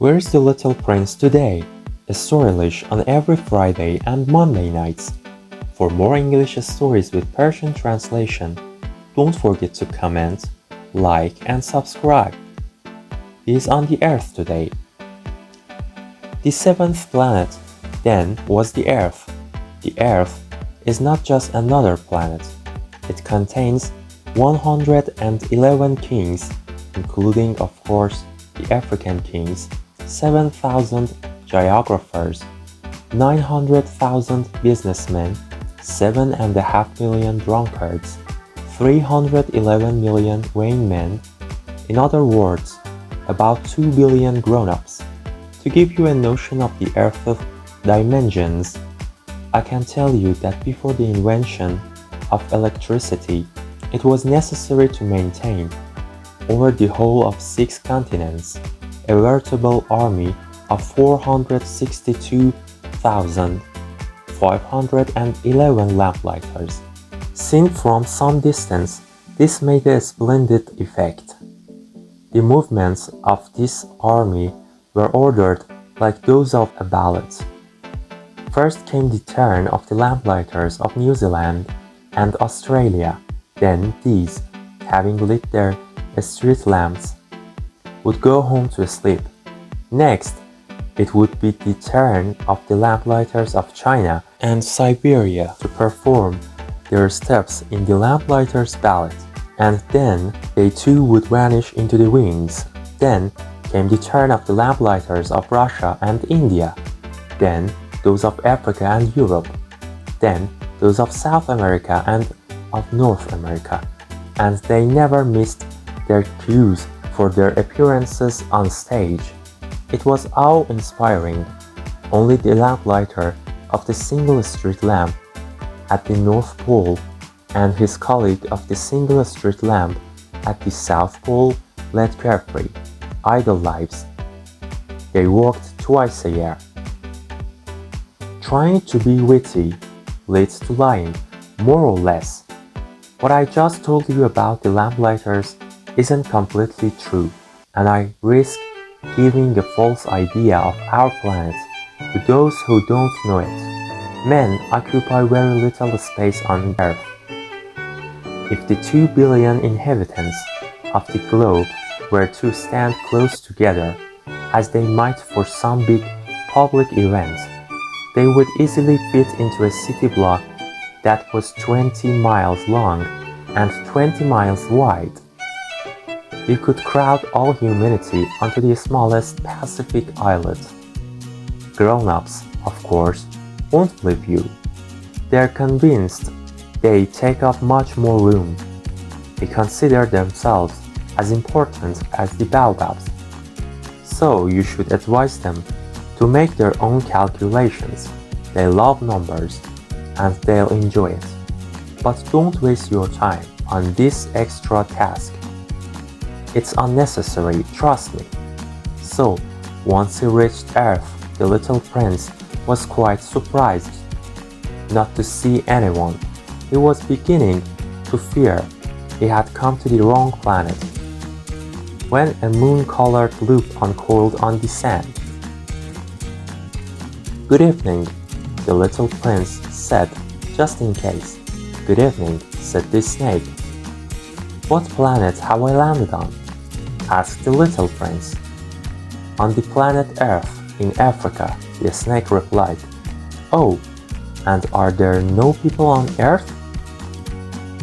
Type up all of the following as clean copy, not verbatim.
Where's the Little Prince today? A Storylish on every Friday and Monday nights. For more English stories with Persian translation, don't forget to comment, like and subscribe. He is on the Earth today. The seventh planet then was the Earth. The Earth is not just another planet. It contains 111 kings, including of course the African kings, 7,000 geographers, 900,000 businessmen, 7.5 million drunkards, 311 million vain men, in other words, about 2 billion grown-ups. To give you a notion of the Earth's dimensions, I can tell you that before the invention of electricity, it was necessary to maintain, over the whole of 6 continents, a veritable army of 462,511 lamplighters. Seen from some distance, this made a splendid effect. The movements of this army were ordered like those of a ballet. First came the turn of the lamplighters of New Zealand and Australia. Then these, having lit their street lamps, would go home to sleep. Next, it would be the turn of the lamplighters of China and Siberia to perform their steps in the lamplighters' ballet, and then they too would vanish into the winds. Then came the turn of the lamplighters of Russia and India, then those of Africa and Europe, then those of South America and of North America, and they never missed their cues for their appearances on stage. It was awe-inspiring. Only the lamplighter of the single street lamp at the North Pole and his colleague of the single street lamp at the South Pole led carefree, idle lives. They walked twice a year. Trying to be witty leads to lying, more or less. What I just told you about the lamplighters isn't completely true, and I risk giving a false idea of our planet to those who don't know it. Men occupy very little space on Earth. If the 2 billion inhabitants of the globe were to stand close together, as they might for some big public event, they would easily fit into a city block that was 20 miles long and 20 miles wide. You could crowd all humanity onto the smallest Pacific islet. Grown-ups, of course, won't believe you. They're convinced they take up much more room. They consider themselves as important as the baobabs. So you should advise them to make their own calculations. They love numbers and they'll enjoy it. But don't waste your time on this extra task. It's unnecessary, trust me. So, once he reached Earth, the little prince was quite surprised not to see anyone. He was beginning to fear he had come to the wrong planet, when a moon-colored loop uncoiled on the sand. "Good evening," the little prince said, just in case. "Good evening," said the snake. "What planet have I landed on?" asked the little prince. "On the planet Earth, in Africa," the snake replied. "Oh, and are there no people on Earth?"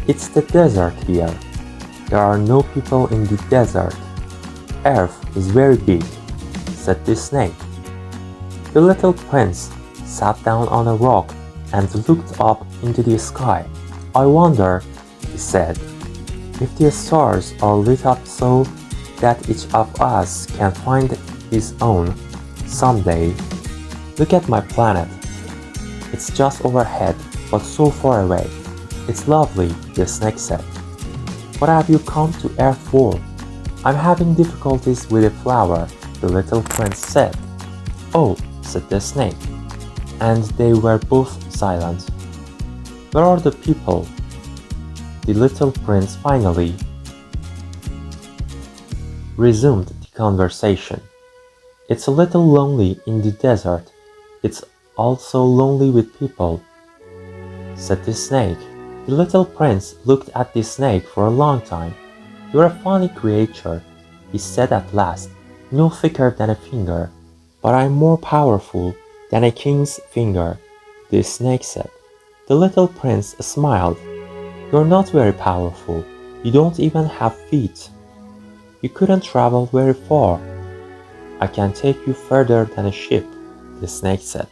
"It's the desert here. There are no people in the desert. Earth is very big," said the snake. The little prince sat down on a rock and looked up into the sky. "I wonder," he said, "if the stars are lit up so that each of us can find his own someday. Look at my planet. It's just overhead, but so far away. It's lovely," the snake said. "What have you come to Earth for?" "I'm having difficulties with a flower," the little prince said. "Oh," said the snake, and they were both silent. "Where are the people?" the little prince finally resumed the conversation. It's a little lonely in the desert. It's also lonely with people, said the snake. The little prince looked at the snake for a long time. You're a funny creature, he said at last. No thicker than a finger, but I'm more powerful than a king's finger, the snake said. The little prince smiled. You're not very powerful. You don't even have feet. You couldn't travel very far. I can take you further than a ship, the snake said.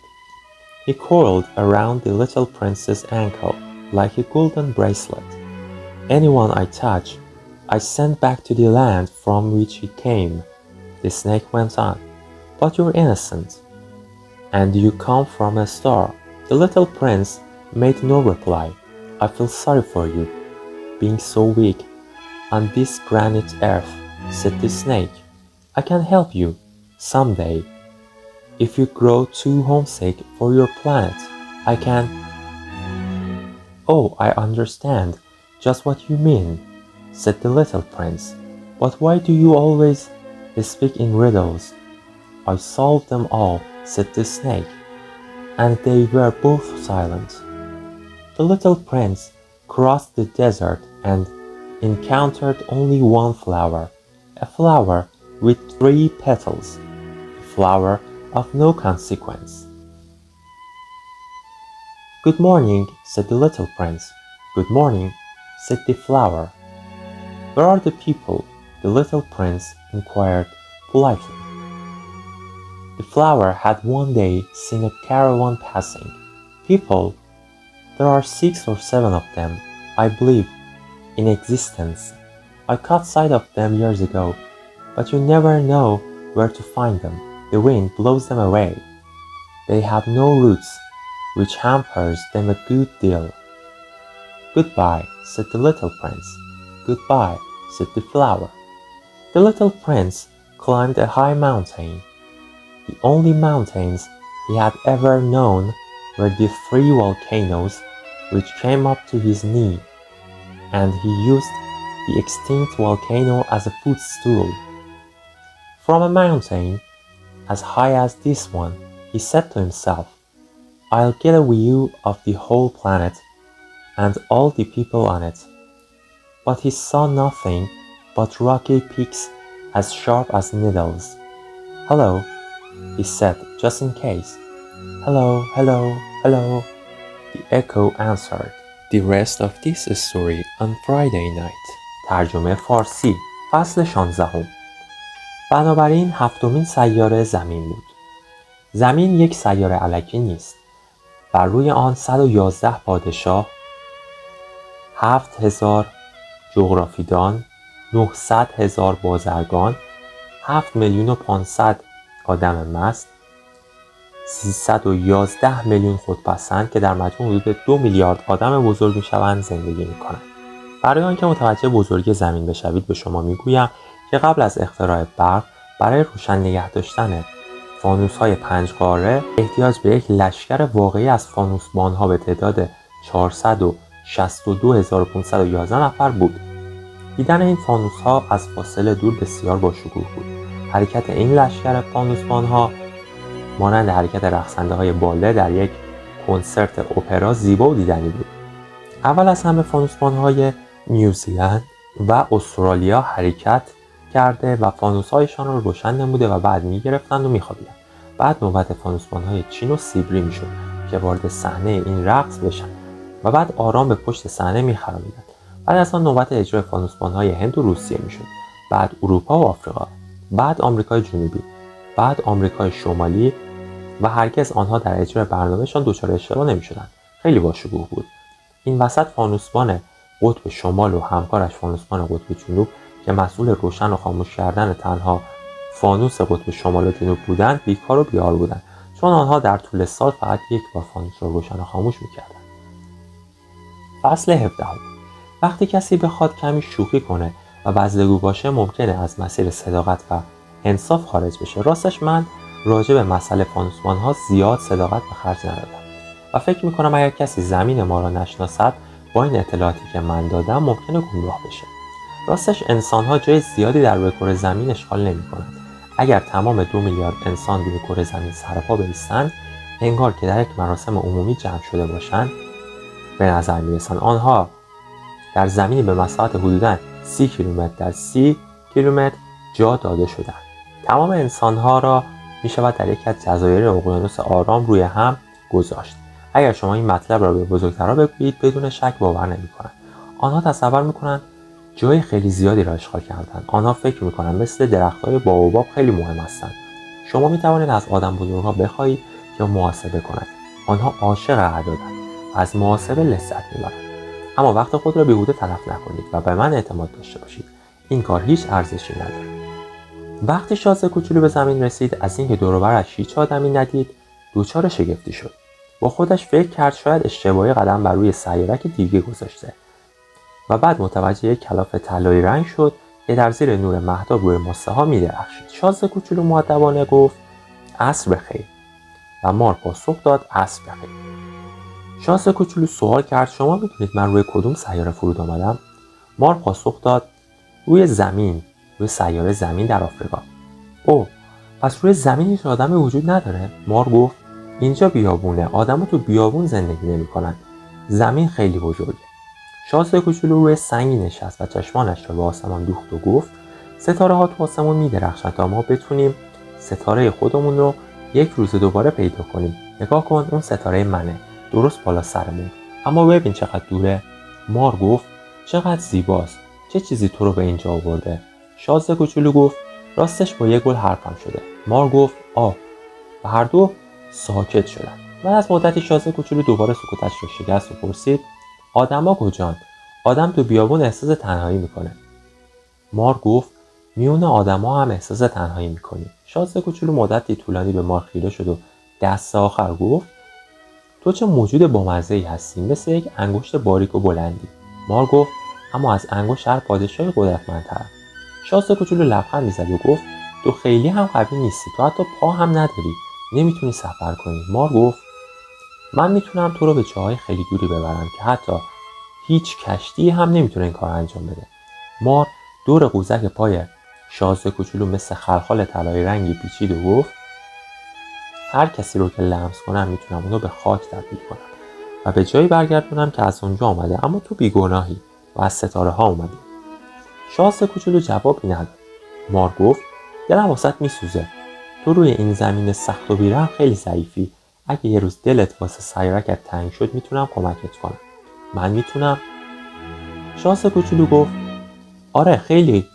He coiled around the little prince's ankle like a golden bracelet. Anyone I touch, I send back to the land from which he came, the snake went on. But you're innocent, and you come from a star. The little prince made no reply. I feel sorry for you, being so weak on this granite earth, said the snake. I can help you, someday. If you grow too homesick for your planet, I can... Oh, I understand just what you mean, said the little prince. But why do you always speak in riddles? I solved them all, said the snake, and they were both silent. The little prince crossed the desert and encountered only one flower, a flower with 3 petals, a flower of no consequence. Good morning, said the little prince. Good morning, said the flower. Where are the people? The little prince inquired politely. The flower had one day seen a caravan passing. People, there are 6 or 7 of them, I believe, in existence. I caught sight of them years ago, but you never know where to find them. The wind blows them away. They have no roots, which hampers them a good deal. Goodbye, said the little prince. Goodbye, said the flower. The little prince climbed a high mountain. The only mountains he had ever known were the 3 volcanoes which came up to his knee, and he used the extinct volcano as a footstool. From a mountain as high as this one, he said to himself, I'll get a view of the whole planet and all the people on it. But he saw nothing but rocky peaks as sharp as needles. Hello, he said, just in case. Hello, hello, hello, the echo answered. The rest of this story on Friday night. ترجمه فارسی. فصل 16. بنابراین 7مین سیاره زمین بود. زمین یک سیاره الکی نیست. بر روی آن 111 پادشاه، 7000 جغرافیدان، 900,000 بازرگان، 7,500,000 آدم مست، 311 میلیون خودپسند که در مجموع حدود 2 میلیارد آدم بزرگ میشوند زندگی میکنند. برای آنکه متوجه بزرگی زمین بشوید به شما میگویم که قبل از اختراع برق برای روشن نگه داشتن فانوس‌های 5 قاره احتیاج به یک لشکر واقعی از فانوسبان‌ها به تعداد 462,511 نفر بود. دیدن این فانوس‌ها از فاصله دور بسیار باشکوه بود. حرکت این لشکر فانوسبان‌ها مانند حرکت رقصنده‌های باله در یک کنسرت اپرا زیبا و دیدنی بود. اول از همه فانوسبان‌های نیوزیلند و استرالیا حرکت کرده و فانوس‌هایشان را روشن نموده و بعد می‌گرفتند و می‌خوابیدند. بعد نوبت فانوسبان‌های چین و سیبری می‌شد که وارد صحنه این رقص بشن و بعد آرام به پشت صحنه می‌خرامیدند. بعد از آن نوبت اجرای فانوسبان‌های هند و روسیه می‌شد. بعد اروپا و آفریقا، بعد آمریکای جنوبی، بعد آمریکای شمالی و هرگز آنها در اجرای برنامه‌شان دچار اشتباه نمی‌شدند. خیلی باشکوه بود. این وسط فانوسبان قطب شمال و همکارش فانوسبان قطب جنوب که مسئول روشن و خاموش کردن تنها فانوس قطب شمال و جنوب بودند بیکار و بیار بودند، چون آنها در طول سال فقط یک بار فانوس را روشن و خاموش می‌کردند. فصل 17. وقتی کسی بخواد کمی شوخی کنه و بزدگو باشه ممکنه از مسیر صداقت و انصاف خارج بشه. راستش من راجع به مسئله فانوسبان‌ها زیاد صداقت به خرج ندادم و فکر می‌کنم اگر کسی زمین ما را نشناسد با این اطلاعاتی که من دادم ممکنه گمراه بشه. راستش انسان‌ها جای زیادی در روی کره زمین اشغال نمی‌کنند، اگر تمام 2 میلیارد انسان روی کره زمین سرپا بایستند، انگار که در یک مراسم عمومی جمع شده باشند به نظر میرسند. آنها در زمینی به مساحت حدوداً 30 کیلومتر در 30 کیلومتر جا داده شدند. تمام انسانها را می شود در یکی از جزایر اقیانوس آرام روی هم گذاشت. اگر شما این مطلب را به بزرگترها بگویید، بدون شک باور نمی کنند. آنها تصور می کنند جای خیلی زیادی را اشغال کردند. آنها فکر می کنند مثل درخت‌های باباب خیلی مهم هستند. شما می توانید از آدم بزرگها بخواهید که محاسبه کنند. آنها عاشق اعدادند و از محاسبه لذت می‌برند. اما وقت خود را بیهوده تلف نکنید و به من اعتماد داشته باشید. این کار هیچ ارزشی ندارد. وقتی شازده کوچولو به زمین رسید، از اینکه دور و برش هیچ آدمی ندید، دچار شگفتی شد. با خودش فکر کرد شاید اشتباهی قدم بر روی سیارک دیگه گذاشته و بعد متوجه یک کلاغ طلایی رنگ شد که در زیر نور مهتاب روی ماسه ها می‌درخشید. شازده کوچولو مؤدبانه گفت عصر بخیر و مار پاسخ داد عصر بخیر. شازده کوچولو سوال کرد شما می‌دونید من روی کدوم سیاره فرود آمدم؟ مار پاسخ داد روی زمین، روی سیاره زمین در آفریقا. اوه، پس روی زمین هیچ آدمی وجود نداره؟ مار گفت اینجا بیابونه، آدم‌ها تو بیابون زندگی نمی‌کنن. زمین خیلی بزرگه. شازده کوچولو روی سنگی نشست و چشمانش را به آسمان دوخت و گفت ستاره‌ها تو آسمان می‌درخشند تا ما بتونیم ستاره خودمون رو یک روز دوباره پیدا کنیم. نگاه کن، اون ستاره منه، درست بالا سرمون. اما ببین چقدر دوره. مار گفت چقدر زیباست. چه چیزی تو رو به اینجا آورده؟ شازده کوچولو گفت راستش با یک گل حرفم شده. مار گفت آه، و هر دو ساکت شدند. بعد از مدتی شازده کوچولو دوباره سکوتش رو شکست و پرسید آدم‌ها کجان؟ آدم تو بیابون احساس تنهایی میکنه. مار گفت میون آدم‌ها هم احساس تنهایی میکنی. شازده کوچولو مدتی طولانی به مار خیره شد و دست آخر گفت تو چه موجود بامزه‌ای هستی، مثل یک انگشت باریک و بلندی. مار گفت اما از انگشت هر پادشاهی قدرتمندتر. شازده کوچولو لبخند میزد و گفت تو خیلی هم قوی نیستی، تو حتی پا هم نداری، نمیتونی سفر کنی. مار گفت من میتونم تو رو به جاهای خیلی دوری ببرم که حتی هیچ کشتی هم نمیتونه این کار انجام بده. مار دور قوزک پای شازده کوچولو مثل خلخال طلایی رنگی پیچید و گفت هر کسی رو که لمس کنم میتونم اونو به خاک تبدیل کنم و به جایی برگردونم که از اونجا آمده، اما تو بیگناهی و از ستاره ها اومدی. شازده کوچولو جوابی نداد. مار گفت دلم واسط میسوزه. تو روی این زمین سخت و بیرحم خیلی ضعیفی. اگه یه روز دلت واسه سیارکت تنگ شد میتونم کمکت کنم. من میتونم. شازده کوچولو گفت آره خیلی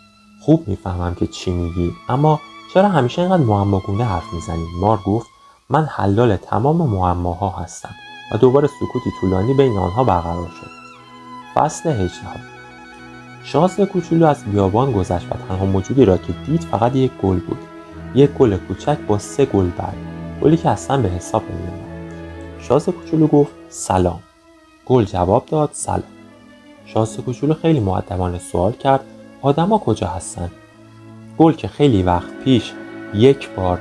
خوب میفهمم که چی میگی، اما چرا همیشه اینقدر معماگونه حرف میزنی؟ مار گفت من حلال تمام معماها هستم و دوباره سکوتی طولانی بین آنها برقرار شد. فصل 18. شازده کوچولو از بیابان گذشت و تنها موجودی را که دید فقط یک گل بود. یک گل کوچک با 3 گل برگ، گلی که اصلا به حساب نمی‌آمد. شازده کوچولو گفت سلام. گل جواب داد سلام. شازده کوچولو خیلی مؤدبانه سوال کرد آدما کجا هستن؟ گل که خیلی وقت پیش یک بار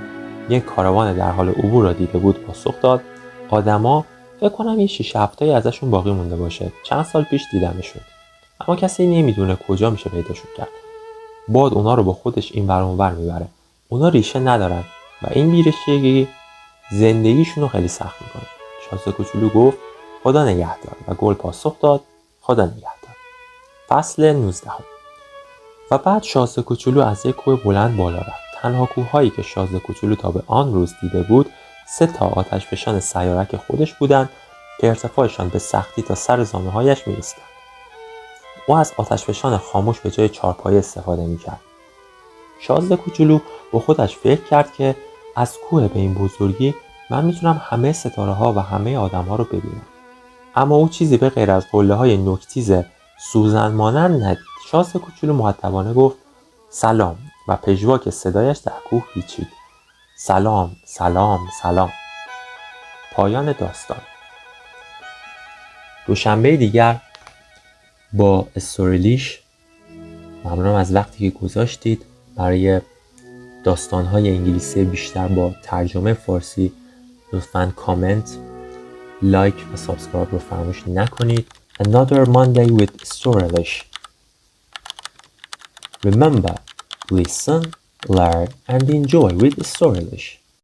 یک کاروان در حال عبور را دیده بود پاسخ داد آدما فکر کنم یه 6 هفته‌ای ازشون باقی مونده باشه. چند سال پیش دیدمشون، اما کسی نمیدونه کجا میشه پیداشون کرد. باد اونا رو با خودش این ور اون ور میبره. اونا ریشه ندارن و این بیریشگی زندگیشون رو خیلی سخت میکنه. شازده کوچولو گفت خدا نگهدار و گل پاسخ داد خدا نگهدار. فصل 19. و بعد شازده کوچولو از یک کوه بلند بالا رفت. تنها کوههایی که شازده کوچولو تا به آن روز دیده بود 3 تا آتشفشان سیارک خودش بودند که ارتفاعشان به سختی تا سر زانوهایش میرسیدند. او از آتشفشان خاموش به جای چارپایه استفاده میکرد. شازده کوچولو با خودش فکر کرد که از کوه به این بزرگی من میتونم همه ستاره ها و همه آدم ها رو ببینم. اما او چیزی به غیر از قله های نوک‌تیز سوزن مانند ندید. شازده کوچولو مؤدبانه گفت سلام و پژواک صدایش در کوه پیچید. سلام سلام سلام. پایان داستان. دوشنبه دیگر با استوریلیش. ممنونم از وقتی که گذاشتید برای داستانهای انگلیسی بیشتر با ترجمه فارسی. لطفاً کامنت، لایک و سابسکرایب رو فراموش نکنید. Another Monday with Storylish. Remember, listen, learn and enjoy with Storylish.